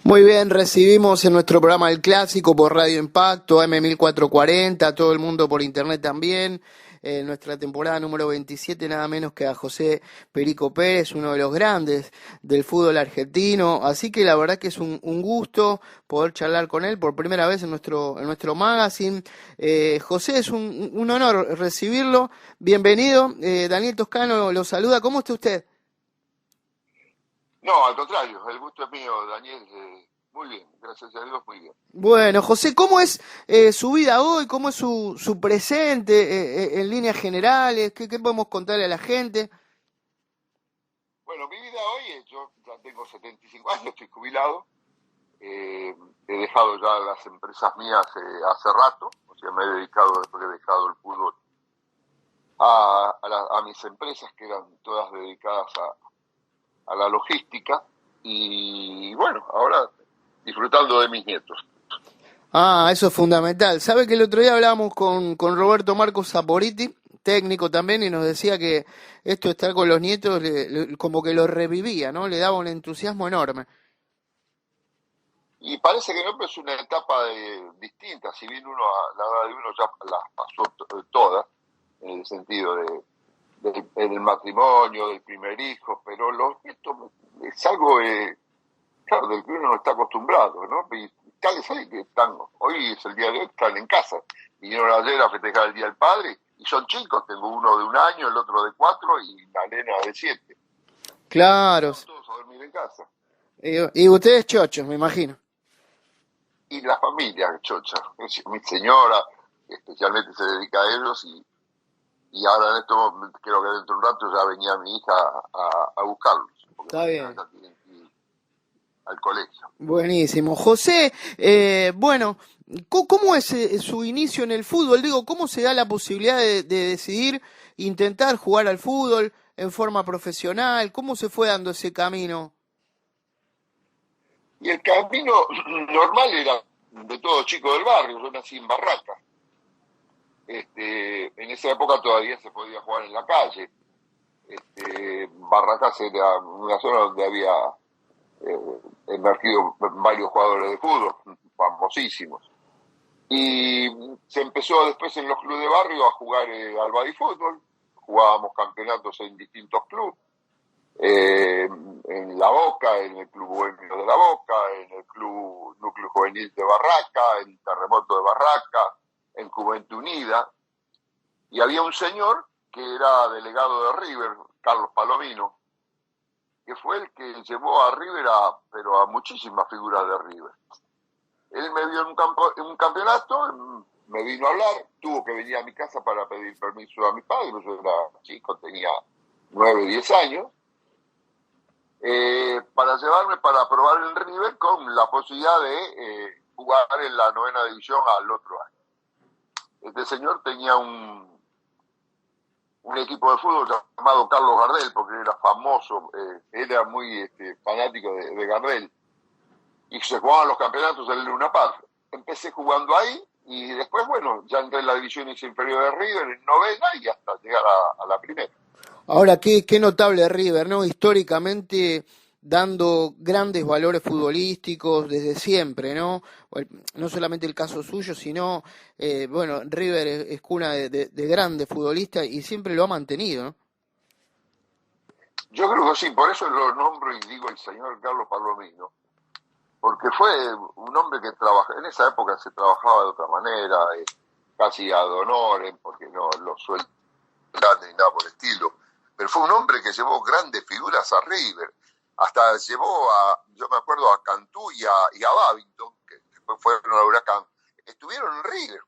Muy bien, recibimos en nuestro programa El Clásico por Radio Impacto, AM1440, todo el mundo por internet también. En nuestra temporada número 27, nada menos que a José Perico Pérez, uno de los grandes del fútbol argentino. Así que la verdad que es un gusto poder charlar con él por primera vez en nuestro magazine. José, es un honor recibirlo. Bienvenido. Daniel Toscano lo saluda. ¿Cómo está usted? No, al contrario, el gusto es mío, Daniel. Muy bien, gracias a Dios, muy bien. Bueno, José, ¿cómo es su vida hoy? ¿Cómo es su presente en líneas generales? ¿Qué podemos contarle a la gente? Bueno, mi vida hoy yo ya tengo 75 años, estoy jubilado. He dejado ya las empresas mías hace rato, o sea, me he dedicado, después que he dejado el fútbol, a mis empresas, que eran todas dedicadas a la logística. Y bueno, ahora disfrutando de mis nietos. Ah, eso es fundamental. ¿Sabe que el otro día hablábamos con Roberto Marcos Saporiti, técnico también, y nos decía que esto de estar con los nietos como que lo revivía, ¿no? Le daba un entusiasmo enorme. Y parece que no, pero es una etapa distinta, si bien uno a la edad de uno ya las pasó todas, en el sentido del matrimonio, del primer hijo, pero los nietos es algo, claro, del que uno no está acostumbrado, ¿no? Y tales hay que están, hoy es el día de hoy, están en casa. Vinieron ayer a festejar el Día del Padre, y son chicos, tengo uno de 1 año, el otro de 4 y la nena de 7. Claro. Fueron todos a dormir en casa. Y ustedes chochos, me imagino. Y la familia chocha, mi señora especialmente se dedica a ellos, y ahora en esto, creo que dentro de un rato ya venía mi hija a buscarlos, porque Está mañana bien. ya tienen que ir al colegio. Buenísimo. José, bueno, ¿cómo es su inicio en el fútbol? Digo, ¿cómo se da la posibilidad de decidir intentar jugar al fútbol en forma profesional? ¿Cómo se fue dando ese camino? Y el camino normal era de todo chico del barrio. Yo nací en Barraca. En esa época todavía se podía jugar en la calle. Barracas era una zona donde había emergido varios jugadores de fútbol, famosísimos. Y se empezó después en los clubes de barrio a jugar al fútbol. Jugábamos campeonatos en distintos clubes. En La Boca, en el Club Bohemio de La Boca, en el Club Núcleo Juvenil de Barraca, en Terremoto de Barraca, en Juventud Unida. Y había un señor que era delegado de River, Carlos Palomino, que fue el que llevó a River pero a muchísimas figuras de River. Él me vio en un campeonato, me vino a hablar, tuvo que venir a mi casa para pedir permiso a mi padre, yo era chico, tenía 9, 10 años, para llevarme para probar el River con la posibilidad de jugar en la 9ª división al otro año. Este señor tenía un equipo de fútbol llamado Carlos Gardel, porque era famoso, era muy fanático de Gardel, y se jugaban los campeonatos en el Luna Park. Empecé jugando ahí, y después, bueno, ya entré en la división inferior de River, en 9ª, y hasta llegar a la primera. Ahora, qué notable River, ¿no? Históricamente dando grandes valores futbolísticos desde siempre, ¿no? No solamente el caso suyo, sino, bueno, River es cuna de grandes futbolistas y siempre lo ha mantenido, ¿no? Yo creo que sí, por eso lo nombro y digo el señor Carlos Palomino, porque fue un hombre que trabajó, en esa época se trabajaba de otra manera, casi ad honorem, porque no los sueldos grandes ni nada por el estilo, pero fue un hombre que llevó grandes figuras a River, hasta llevó yo me acuerdo, a Cantú y a Babington, que después fueron a Huracán, estuvieron en River,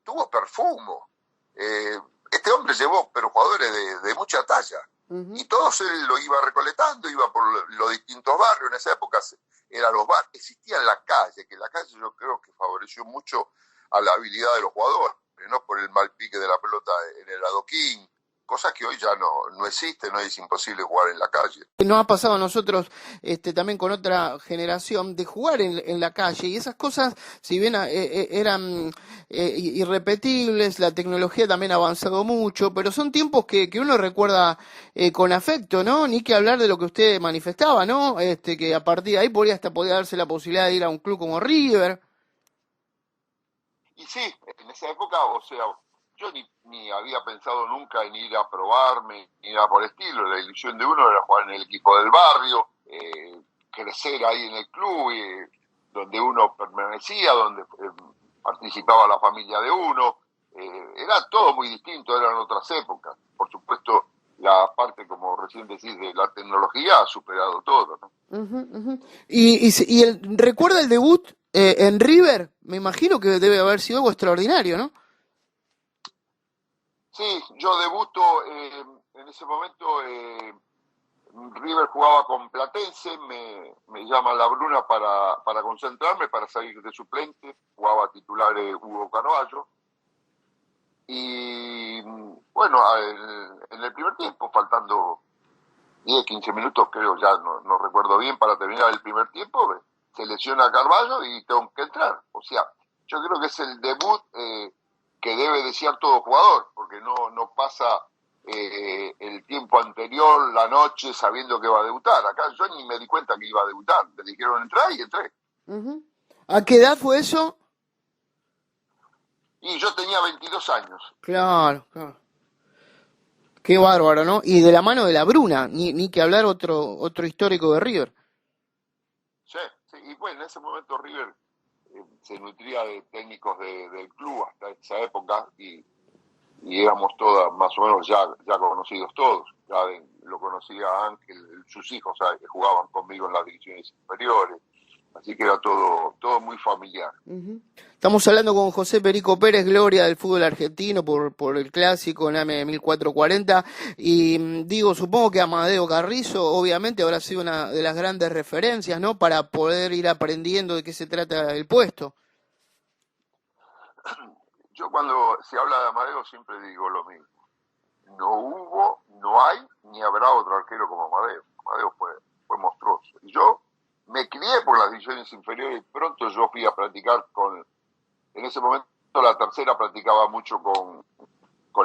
tuvo Perfumo, este hombre llevó pero jugadores de mucha talla, y todos él lo iba recolectando, iba por los distintos barrios. En esa época eran los barrios, existía en la calle, que la calle yo creo que favoreció mucho a la habilidad de los jugadores, ¿no? Por el mal pique de la pelota en el adoquín, cosas que hoy ya no existen, hoy es imposible jugar en la calle. Nos ha pasado a nosotros también con otra generación de jugar en la calle y esas cosas, si bien eran irrepetibles, la tecnología también ha avanzado mucho, pero son tiempos que uno recuerda con afecto, ¿no? Ni que hablar de lo que usted manifestaba, ¿no? Que a partir de ahí podía darse la posibilidad de ir a un club como River. Y sí, en esa época, o sea, yo ni había pensado nunca en ir a probarme, ni nada por el estilo. La ilusión de uno era jugar en el equipo del barrio, crecer ahí en el club, donde uno permanecía, donde participaba la familia de uno. Era todo muy distinto, eran otras épocas. Por supuesto, la parte, como recién decís, de la tecnología ha superado todo, ¿no? Ujú, ujú. ¿Recuerda el debut en River? Me imagino que debe haber sido algo extraordinario, ¿no? Sí, yo debuto en ese momento. River jugaba con Platense, me llama la Bruna para concentrarme, para salir de suplente, jugaba titular Hugo Carballo. Y bueno, en el primer tiempo, faltando 10, 15 minutos, creo, ya no recuerdo bien, para terminar el primer tiempo, se lesiona Carballo y tengo que entrar. O sea, yo creo que es el debut que debe desear todo jugador, porque no pasa el tiempo anterior, la noche, sabiendo que va a debutar. Acá yo ni me di cuenta que iba a debutar. Me dijeron entrar y entré. Ujú. ¿A qué edad fue eso? Y yo tenía 22 años. Claro, claro. Qué bárbaro, ¿no? Y de la mano de la Bruna, ni que hablar otro histórico de River. Sí, sí. Y bueno, en ese momento River se nutría de técnicos del club hasta esa época y éramos todas más o menos ya conocidos todos. Lo conocía Ángel, sus hijos que jugaban conmigo en las divisiones inferiores, así que era todo muy familiar. Ujú. Estamos hablando con José Perico Pérez, gloria del fútbol argentino por el clásico en AM 1440. Y digo, supongo que Amadeo Carrizo obviamente habrá sido una de las grandes referencias, ¿no? Para poder ir aprendiendo de qué se trata el puesto. Yo cuando se habla de Amadeo siempre digo lo mismo. No hubo, no hay, ni habrá otro arquero como Amadeo. Amadeo fue monstruoso. Y yo me crié por las divisiones inferiores y pronto yo fui a practicar en ese momento la tercera practicaba mucho con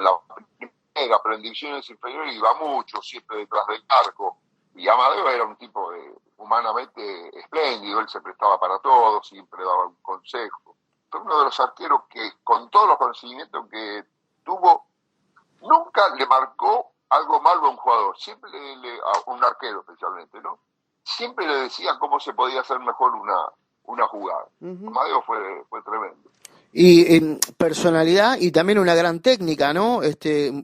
la primera, pero en divisiones inferiores iba mucho, siempre detrás del arco. Y Amadeo era un tipo humanamente espléndido, él se prestaba para todo, siempre daba un consejo. Fue uno de los arqueros que, con todos los conocimientos que tuvo, nunca le marcó algo malo a un jugador, siempre a un arquero especialmente, ¿no? Siempre le decía cómo se podía hacer mejor una jugada. Ujú. Amadeo fue tremendo. Y personalidad y también una gran técnica, ¿no?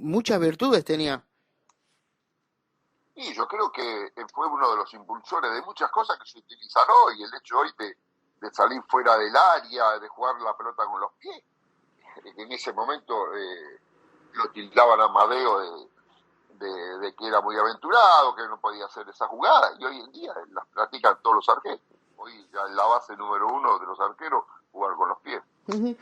Muchas virtudes tenía. Y yo creo que fue uno de los impulsores de muchas cosas que se utilizan hoy, el hecho hoy de salir fuera del área, de jugar la pelota con los pies. En ese momento lo tildaban a Amadeo de que era muy aventurado, que no podía hacer esa jugada, y hoy en día las practican todos los arqueros. Hoy ya es la base número uno de los arqueros, jugar con los pies. Ujú.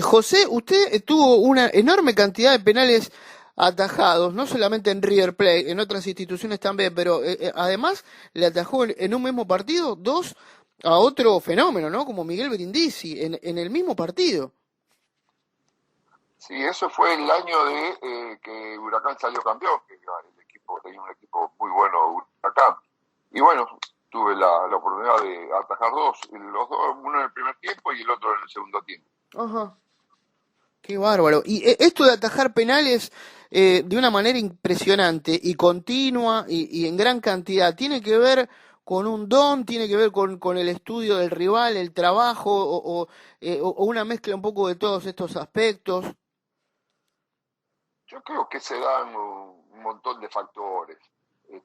José, usted tuvo una enorme cantidad de penales atajados, no solamente en River Plate, en otras instituciones también, pero además le atajó en un mismo partido dos a otro fenómeno, ¿no? Como Miguel Brindisi, en el mismo partido. Sí, eso fue el año de que Huracán salió campeón, que el equipo tenía un equipo muy bueno, Huracán. Y bueno, tuve la oportunidad de atajar los dos, uno en el primer tiempo y el otro en el segundo tiempo. Ajá. Qué bárbaro. Y esto de atajar penales de una manera impresionante y continua y en gran cantidad, ¿tiene que ver con un don, tiene que ver con el estudio del rival, el trabajo o una mezcla un poco de todos estos aspectos? Yo creo que se dan un montón de factores.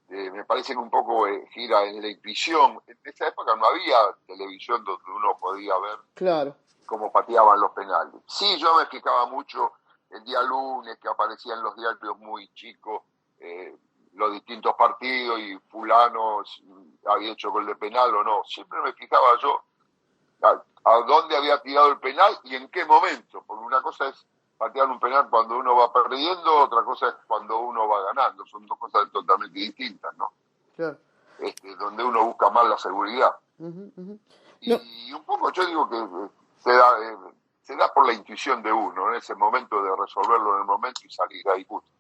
Me parece que un poco gira en la intuición. En esa época no había televisión donde uno podía ver Claro. cómo pateaban los penales. Sí, yo me fijaba mucho el día lunes que aparecían los diarios muy chicos, los distintos partidos y fulano había hecho gol de penal o no. Siempre me fijaba yo a dónde había tirado el penal y en qué momento, porque una cosa es patear un penal cuando uno va perdiendo, otra cosa es cuando uno va ganando. Son dos cosas totalmente distintas, ¿no? Claro. Donde uno busca más la seguridad. Ujú, ujú. No, Y un poco yo digo que se da por la intuición de uno, en ese momento de resolverlo en el momento y salir ahí justo.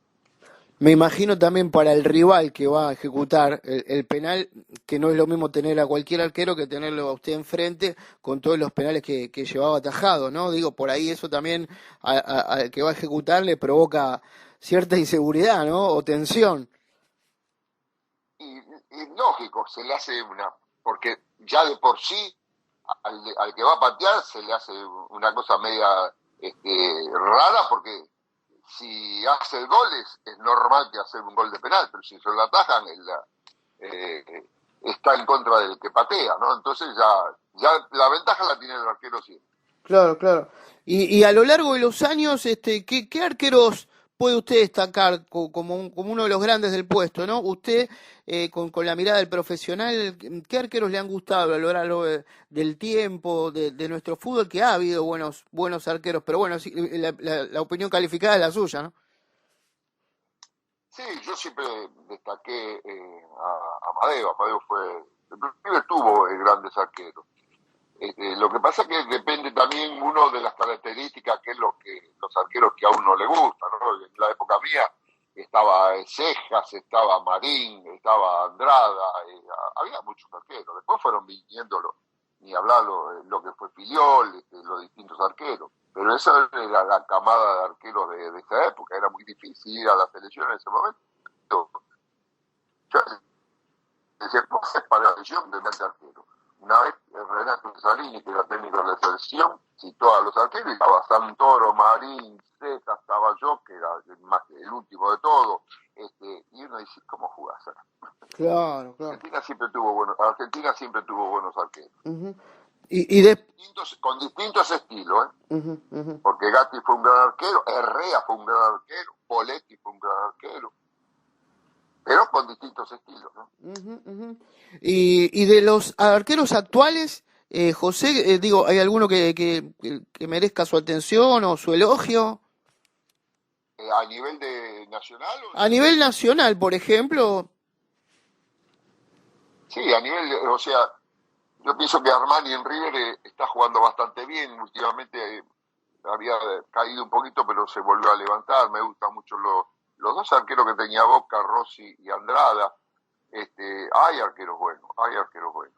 me imagino también para el rival que va a ejecutar el penal, que no es lo mismo tener a cualquier arquero que tenerlo a usted enfrente con todos los penales que llevaba atajado, ¿no? Digo, por ahí eso también al que va a ejecutar le provoca cierta inseguridad, ¿no? O tensión. Y lógico, se le hace porque ya de por sí al que va a patear se le hace una cosa media rara, porque si hace el gol es normal que hacer un gol de penal, pero si se lo atajan eh, está en contra del que patea, ¿no? Entonces ya la ventaja la tiene el arquero siempre. Claro, claro. Y a lo largo de los años, ¿qué arqueros puede usted destacar como uno de los grandes del puesto, ¿no? Usted, con la mirada del profesional, ¿qué arqueros le han gustado a lo largo del tiempo, de nuestro fútbol? Que ha habido buenos arqueros, pero bueno, sí, la opinión calificada es la suya, ¿no? Sí, yo siempre destaqué a Amadeo. Amadeo siempre tuvo grandes arqueros. Lo que pasa es que depende también uno de las características, que es lo que los arqueros que a uno le gustan, ¿no? En la época mía estaba Cejas, estaba Marín, estaba Andrada, había muchos arqueros. Después fueron viniendo, ni hablar lo que fue Filiol, los distintos arqueros. Pero esa era la camada de arqueros de esa época. Era muy difícil ir a la selección en ese momento. Yo decía, ¿cómo haces para la selección de arquero? Una vez Renato Salini, que era técnico de la selección, citó a los arqueros y estaba Santoro, Marín, Cejas, estaba yo, que era el último de todos, y uno dice, ¿cómo jugás? Claro, claro. Argentina siempre tuvo buenos arqueros. Ujú. Y de... Con distintos estilos, ¿eh? Ujú, ujú. Porque Gatti fue un gran arquero, Herrera fue un gran arquero, Poletti fue un gran arquero, pero con distintos estilos, ¿no? Ujú, ujú. Y de los arqueros actuales, José, digo, ¿hay alguno que merezca su atención o su elogio? A nivel de nacional o A nivel nacional, por ejemplo. sí, a nivel, o sea, yo pienso que Armani en River está jugando bastante bien. Últimamente había caído un poquito, pero se volvió a levantar. Me gustan mucho los dos arqueros que tenía Boca, Rossi y Andrada. Hay arqueros buenos, hay arqueros buenos.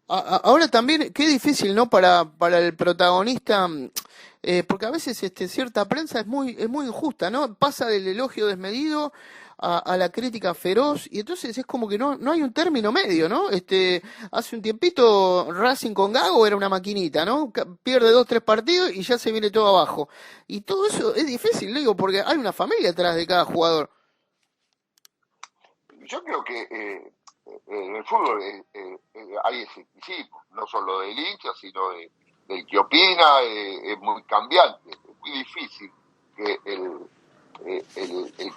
Ahora también, qué difícil, ¿no? Para el protagonista, porque a veces cierta prensa es muy injusta, ¿no? Pasa del elogio desmedido a la crítica feroz, y entonces es como que no hay un término medio, ¿no? Hace un tiempito Racing con Gago era una maquinita, ¿no? Pierde dos, tres partidos y ya se viene todo abajo. Y todo eso es difícil, digo, porque hay una familia detrás de cada jugador. Yo creo que en el fútbol hay escepticismo, no solo del hincha, sino del que opina. Es muy cambiante, es muy difícil que el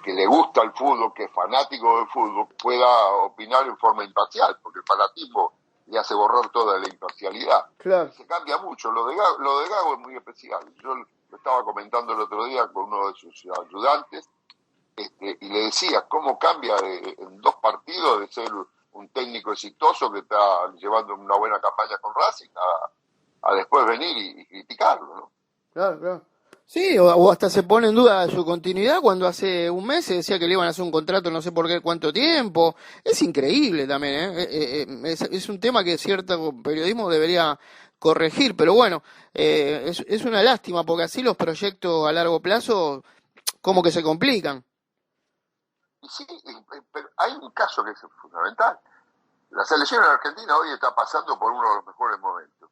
que le gusta el fútbol, que es fanático del fútbol, pueda opinar en forma imparcial, porque el fanatismo le hace borrar toda la imparcialidad. Claro. Se cambia mucho. Lo de Gago es muy especial. Yo lo estaba comentando el otro día con uno de sus ayudantes, y le decía cómo cambia en dos partidos de ser un técnico exitoso que está llevando una buena campaña con Racing a después venir y criticarlo, ¿no? Claro, claro. Sí, o hasta se pone en duda su continuidad cuando hace un mes se decía que le iban a hacer un contrato no sé por qué cuánto tiempo. Es increíble también, ¿eh? Es un tema que cierto periodismo debería corregir, pero bueno, es una lástima porque así los proyectos a largo plazo como que se complican. Y sí, pero hay un caso que es fundamental. La selección argentina hoy está pasando por uno de los mejores momentos.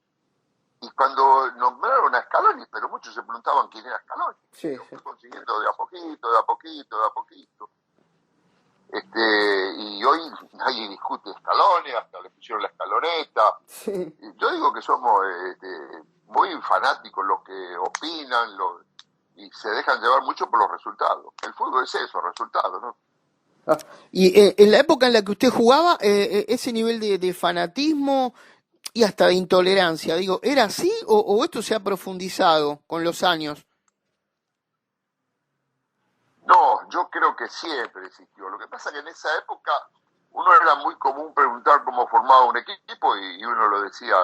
Y cuando nombraron a Scaloni, pero muchos se preguntaban quién era Scaloni. Sí, Lo sí. fue consiguiendo de a poquito, de a poquito, de a poquito. Y hoy nadie discute Scaloni, hasta le pusieron la escaloneta. Sí. Y yo digo que somos muy fanáticos los que opinan y se dejan llevar mucho por los resultados. El fútbol es eso, resultados, ¿no? Ah, y en la época en la que usted jugaba, ese nivel de fanatismo y hasta de intolerancia, digo, ¿era así o esto se ha profundizado con los años? yo creo que siempre existió. Lo que pasa es que en esa época uno era muy común preguntar cómo formaba un equipo y uno lo decía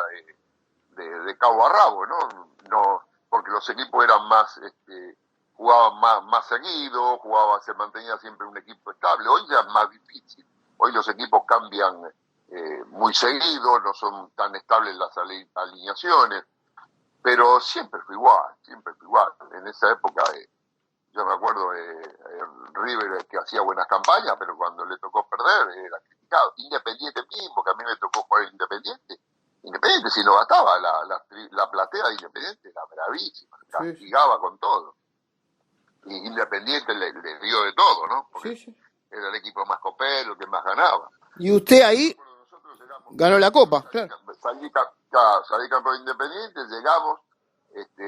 de cabo a rabo, ¿no? No, porque los equipos eran más, jugaban más seguido, se mantenía siempre un equipo estable. Hoy ya es más difícil. Hoy los equipos cambian muy seguido, no son tan estables las alineaciones, pero siempre fue igual, siempre fue igual. En esa época yo me acuerdo River que hacía buenas campañas, pero cuando le tocó perder era criticado. Independiente mismo, que a mí me tocó jugar Independiente, si no bastaba, la platea de Independiente era bravísima, castigaba con todo. Y Independiente le dio de todo, ¿no? Porque era el equipo más copero, el que más ganaba. Y usted ahí ganó la Copa, claro. Salí campeón Independiente, llegamos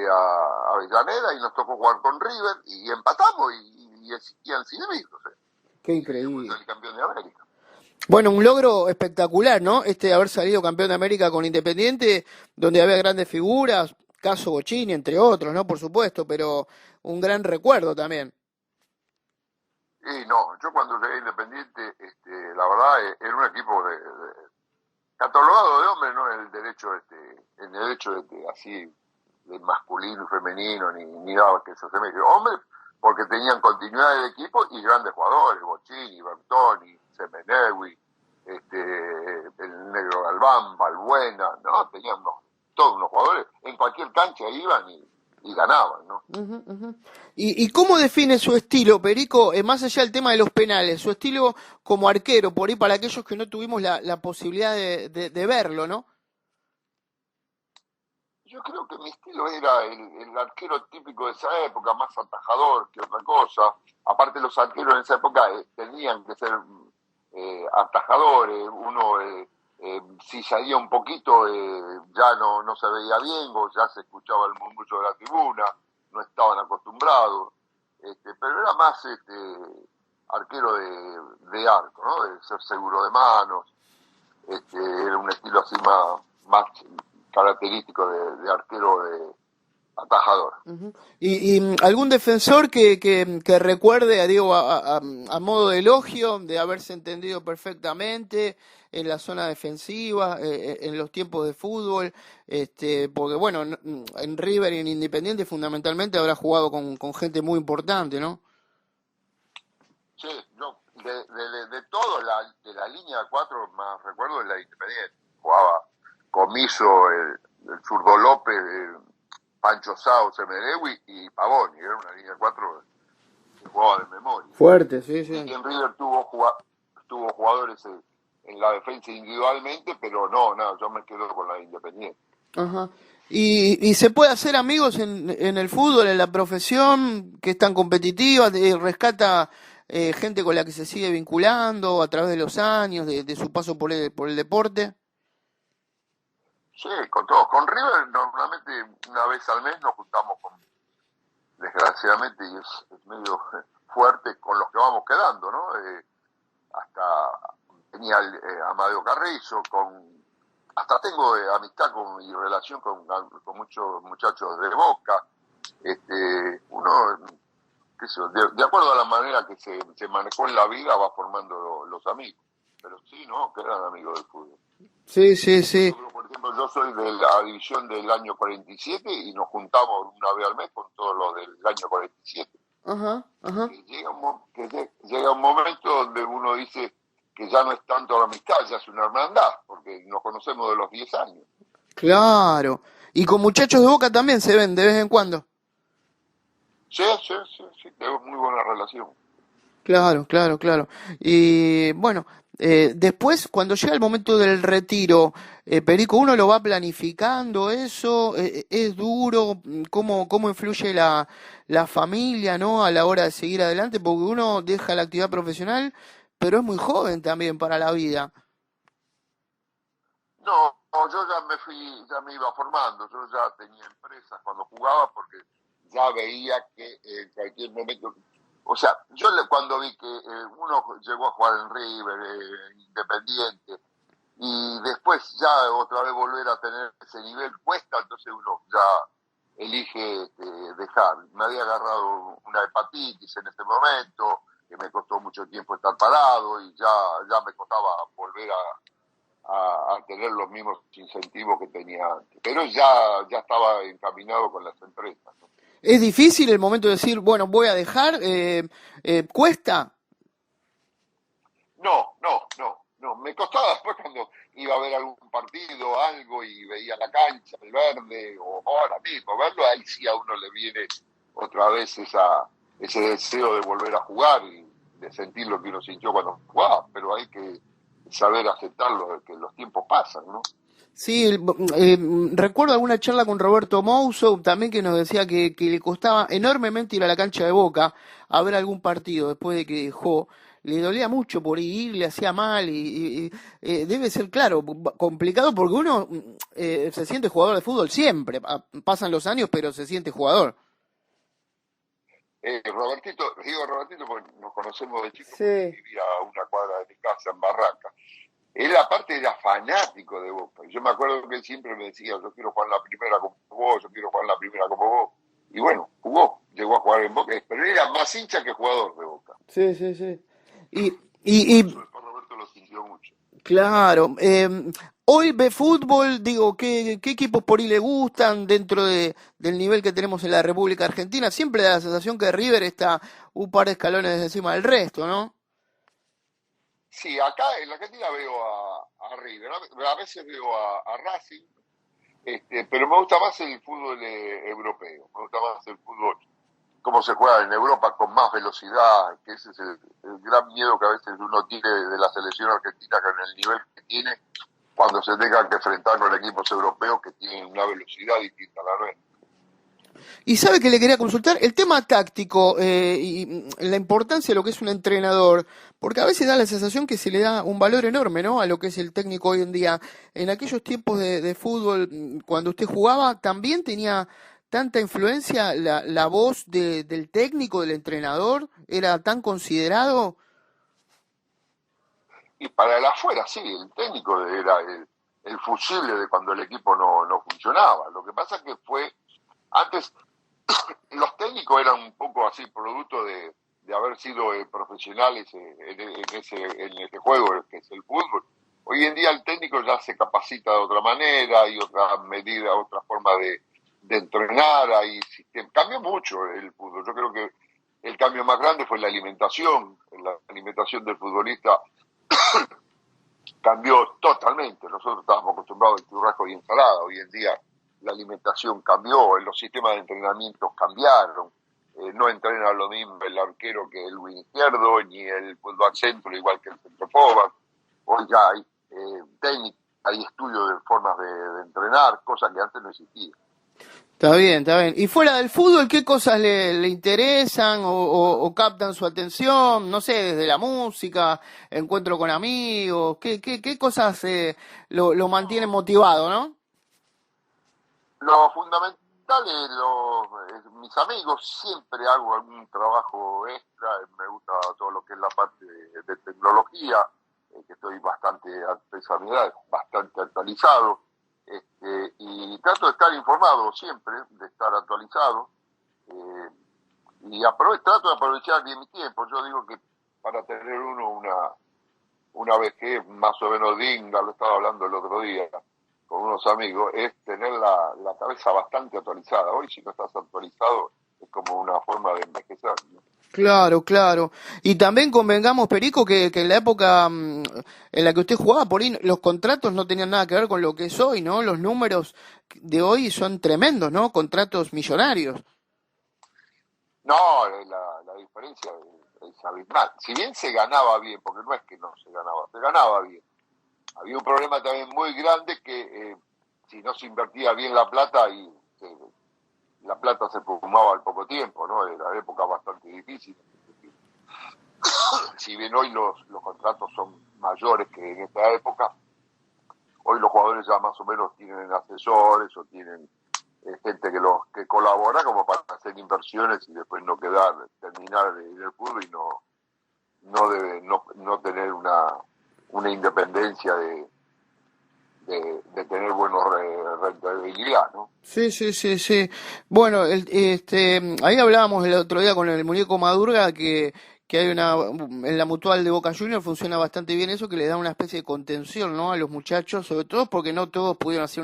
a Avellaneda y nos tocó jugar con River y empatamos y existían sin amigos. Qué increíble. Salí campeón de América. Bueno, un logro espectacular, ¿no? Haber salido campeón de América con Independiente, donde había grandes figuras, caso Bocini, entre otros, ¿no? Por supuesto, pero un gran recuerdo también. Y no, yo cuando llegué a Independiente, la verdad, era un equipo catalogado de hombre, no en el derecho así de masculino y femenino, ni nada que se asemeje. Hombre, porque tenían continuidad del equipo y grandes jugadores, Bocini, Bertoni, Semenegui, el negro Galván, Balbuena, ¿no? Tenían todos unos jugadores, en cualquier cancha iban y ganaban, ¿no? ¿Y cómo define su estilo, Perico, más allá del tema de los penales, su estilo como arquero, por ahí para aquellos que no tuvimos la posibilidad de verlo, ¿no? Yo creo que mi estilo era el arquero típico de esa época, más atajador que otra cosa. Aparte los arqueros en esa época tenían que ser atajadores. Uno, si salía un poquito, ya no se veía bien o ya se escuchaba el murmullo de la tribuna, no estaban acostumbrados. Pero era más arquero de arco, ¿no? De ser seguro de manos. Era un estilo así más característico de arquero de atajador. ¿Y algún defensor que recuerde, digo, a modo de elogio, de haberse entendido perfectamente en la zona defensiva, en los tiempos de fútbol? Porque bueno, en River y en Independiente fundamentalmente habrá jugado con gente muy importante, ¿no? Sí, yo de todo, de la línea 4 más recuerdo de la Independiente. Jugaba Comiso, el zurdo López, Pancho Sao, Semedewi y Pavoni. Era una línea 4 que jugaba de memoria. Fuerte, sí. Y en River tuvo jugadores en la defensa individualmente, pero no, yo me quedo con la Independiente. Ajá. ¿Y se puede hacer amigos en el fútbol, en la profesión, que es tan competitiva? ¿Rescata gente con la que se sigue vinculando a través de los años, de su paso por el deporte? Sí, con todos. Con River normalmente una vez al mes nos juntamos desgraciadamente, y es medio fuerte con los que vamos quedando, ¿no? Hasta tenía Amadeo Carrizo, hasta tengo amistad y relación con muchos muchachos de Boca. Uno, qué sé yo, de acuerdo a la manera que se manejó en la vida, va formando los amigos. Pero sí, ¿no? Que eran amigos del fútbol. Sí. Nosotros, por ejemplo, yo soy de la división del año 47 y nos juntamos una vez al mes con todos los del año 47. Ajá. Llega un momento donde uno dice que ya no es tanto la amistad, ya es una hermandad, porque nos conocemos de los 10 años. Claro. ¿Y con muchachos de Boca también se ven de vez en cuando? Sí, tengo muy buena relación. Claro. Y bueno, después, cuando llega el momento del retiro, Perico, ¿uno lo va planificando eso? ¿Es duro? ¿Cómo influye la familia, ¿no? A la hora de seguir adelante? Porque uno deja la actividad profesional, pero es muy joven también para la vida. No, yo ya me iba formando, yo ya tenía empresas cuando jugaba porque ya veía que en cualquier momento. O sea, cuando vi que uno llegó a jugar en River, Independiente, y después ya otra vez volver a tener ese nivel cuesta, entonces uno ya elige dejar. Me había agarrado una hepatitis en ese momento, que me costó mucho tiempo estar parado y ya me costaba volver a tener los mismos incentivos que tenía antes. Pero ya estaba encaminado con las empresas, ¿no? ¿Es difícil el momento de decir, bueno, voy a dejar? ¿Cuesta? No. Me costaba después cuando iba a ver algún partido, algo, y veía la cancha, el verde, o ahora mismo, verlo, ahí sí a uno le viene otra vez ese deseo de volver a jugar y de sentir lo que uno sintió cuando jugaba, pero hay que saber aceptarlo, de que los tiempos pasan, ¿no? Sí, recuerdo alguna charla con Roberto Mouso también que nos decía que le costaba enormemente ir a la cancha de Boca a ver algún partido después de que dejó. Le dolía mucho por ir, le hacía mal debe ser, claro, complicado porque uno se siente jugador de fútbol siempre. Pasan los años, pero se siente jugador. Robertito porque nos conocemos de chicos, porque Sí. vivía a una cuadra de mi casa en Barraca. Él aparte era fanático de Boca. Yo me acuerdo que él siempre me decía, yo quiero jugar la primera como vos, yo quiero jugar la primera como vos. Y bueno, llegó a jugar en Boca, pero él era más hincha que jugador de Boca. Sí, sí, sí. Y, Por y, eso y después Roberto lo sintió mucho. claro, hoy ve fútbol, digo, ¿qué equipos por ahí le gustan dentro del nivel que tenemos en la República Argentina? Siempre da la sensación que River está un par de escalones encima del resto, ¿no? Sí, acá en la Argentina veo a River, a veces veo a Racing, pero me gusta más el fútbol europeo, me gusta más el fútbol, cómo se juega en Europa con más velocidad, que ese es el gran miedo que a veces uno tiene de la selección argentina, con el nivel que tiene, cuando se tengan que enfrentar con equipos europeos que tienen una velocidad distinta a la nuestra. Y sabe que le quería consultar el tema táctico y la importancia de lo que es un entrenador, porque a veces da la sensación que se le da un valor enorme, ¿no? A lo que es el técnico hoy en día. En aquellos tiempos de fútbol, cuando usted jugaba, también tenía tanta influencia la voz del técnico, del entrenador, era tan considerado. Y para el afuera, sí, el técnico era el fusible de cuando el equipo no funcionaba. Lo que pasa es que antes los técnicos eran un poco así, producto de haber sido profesionales en ese juego que es el fútbol. Hoy en día el técnico ya se capacita de otra manera, hay otra medida, otra forma de entrenar, cambió mucho el fútbol. Yo creo que el cambio más grande fue la alimentación del futbolista cambió totalmente. Nosotros estábamos acostumbrados al churrasco y ensalada. Hoy en día la alimentación cambió, los sistemas de entrenamiento cambiaron. No entrena lo mismo el arquero que el wing izquierdo, ni el fullback centro igual que el centro forward. Hoy ya hay técnica, hay estudios de formas de entrenar, cosas que antes no existían. Está bien, está bien. Y fuera del fútbol, ¿qué cosas le interesan o captan su atención? No sé, desde la música, encuentro con amigos, ¿qué cosas lo mantienen motivado, ¿no? Lo fundamental es mis amigos, siempre hago algún trabajo extra, me gusta todo lo que es la parte de tecnología, que estoy bastante, a esa mi edad, bastante actualizado, y trato de estar informado siempre, de estar actualizado, eh, y trato de aprovechar bien mi tiempo. Yo digo que para tener uno una vejez más o menos digna, lo estaba hablando el otro día con unos amigos, es tener la cabeza bastante actualizada. Hoy si no estás actualizado es como una forma de envejecer, ¿no? Claro, claro. Y también convengamos, Perico, que en la época en la que usted jugaba, por ahí los contratos no tenían nada que ver con lo que es hoy, ¿no? Los números de hoy son tremendos, ¿no? Contratos millonarios. No, la diferencia es abismal. Si bien se ganaba bien, porque no es que no se ganaba bien. Había un problema también muy grande que si no se invertía bien la plata la plata se fumaba al poco tiempo, ¿no? Era época bastante difícil. Si bien hoy los contratos son mayores que en esta época, hoy los jugadores ya más o menos tienen asesores o tienen gente que colabora como para hacer inversiones y después terminar de ir al fútbol y no tener una independencia de tener buena rentabilidad, ¿no? Sí, sí, sí, sí. Bueno, ahí hablábamos el otro día con el muñeco Madurga que que hay en la Mutual de Boca Juniors funciona bastante bien eso, que le da una especie de contención, ¿no? A los muchachos, sobre todo porque no todos pudieron hacer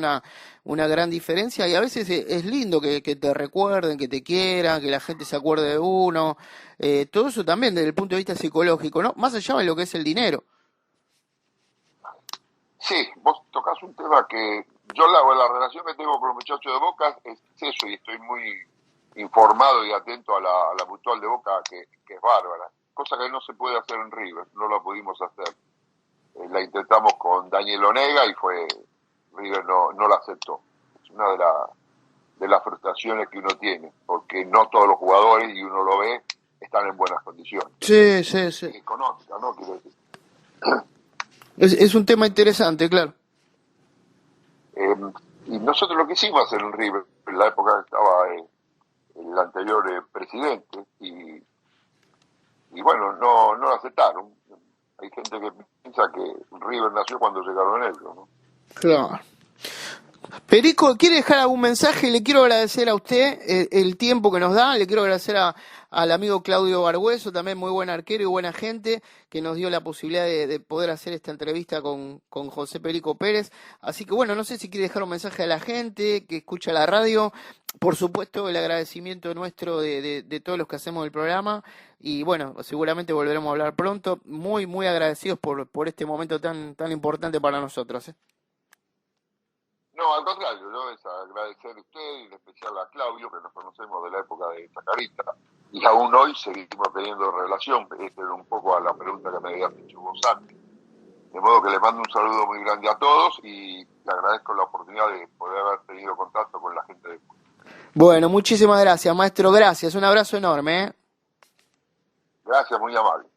una gran diferencia y a veces es lindo que te recuerden, que te quieran, que la gente se acuerde de uno, todo eso también desde el punto de vista psicológico, ¿no? Más allá de lo que es el dinero. Sí, vos tocas un tema que yo la relación que tengo con los muchachos de Boca es eso, y estoy muy informado y atento a la Mutual de Boca, que es bárbara, cosa que no se puede hacer en River, no la pudimos hacer. La intentamos con Daniel Onega y River no la aceptó. Es una de las frustraciones que uno tiene, porque no todos los jugadores, y uno lo ve, están en buenas condiciones. Sí, sí, sí. Económica, ¿no? Quiero decir. Es un tema interesante, claro. Y nosotros lo que hicimos hacer en River, en la época que estaba el anterior presidente, y bueno, no lo aceptaron. Hay gente que piensa que River nació cuando llegaron ellos, ¿no? Claro. Perico, ¿quiere dejar algún mensaje? Le quiero agradecer a usted el tiempo que nos da, le quiero agradecer al amigo Claudio Barbueso, también muy buen arquero y buena gente, que nos dio la posibilidad de poder hacer esta entrevista con José Perico Pérez. Así que bueno, no sé si quiere dejar un mensaje a la gente que escucha la radio. Por supuesto, el agradecimiento nuestro de todos los que hacemos el programa. Y bueno, seguramente volveremos a hablar pronto. Muy, muy agradecidos por este momento tan importante para nosotros. No, al contrario, yo es agradecer a usted y en especial a Claudio, que nos conocemos de la época de Chacarita, y aún hoy seguimos teniendo relación. Esta era un poco a la pregunta que me habías hecho vos antes. De modo que les mando un saludo muy grande a todos y le agradezco la oportunidad de poder haber tenido contacto con la gente de... Bueno, muchísimas gracias, maestro, gracias. Un abrazo enorme. Gracias, muy amable.